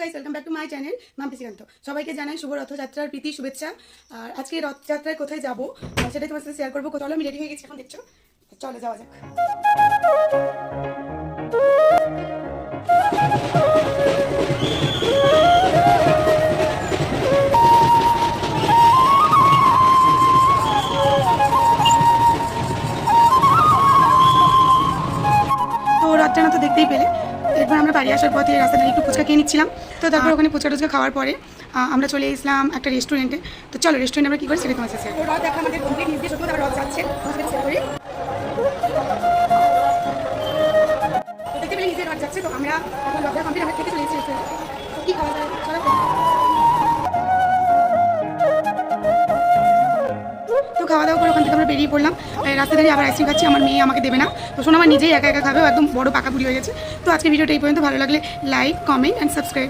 Guys, welcome back to my channel Mampi Srikanth. সবাইকে জানাই শুভ রথযাত্রার প্রীতি শুভেচ্ছা। আর আজকে রথযাত্রায় কোথায় যাবো সেটাই তোমার সাথে শেয়ার করবো। কোথাও আমি রেডি হয়ে গেছি, এখন দেখছো। চলো যাওয়া যাক। তো রথটানা তো দেখতেই পেলে। এরপর আমরা বাড়ি আসার পথে রাস্তাটা একটু ফুচকা খেয়ে নিচ্ছিলাম। তো তারপর ওখানে ফুচকা টুচকা খাওয়ার পরে আমরা চলে এসলাম একটা রেস্টুরেন্টে। তো চলো রেস্টুরেন্টে আমরা কী করি সেটা তোমার সাথে শেয়ার। রথ দেখা আমাদের কমপ্লিট নির্দেশ হতো, তারপর রথ যাচ্ছে করি। তো দেখতে পেলে নিজের রথ যাচ্ছে। তো আমরা এখন রথটা কমপ্লিট আমরা থেকে চলে এসেছি রেস্টুরেন্টে। তো কী খাওয়া যায় চলো। তো খাওয়া দাওয়া করে ওখান থেকে আমরা বেরিয়ে পড়লাম। রাস্তা দাঁড়িয়ে আবার আইসক্রিম খাচ্ছি। আমার মেয়ে আমাকে দেবে না, তো শোনো আমার নিজেই একা একা খাবে, একদম বড় পাকা বুড়ি হয়ে গেছে। তো আজকে ভিডিওটা এই পর্যন্ত। ভালো লাগলে লাইক, কমেন্ট অ্যান্ড সাবস্ক্রাইব।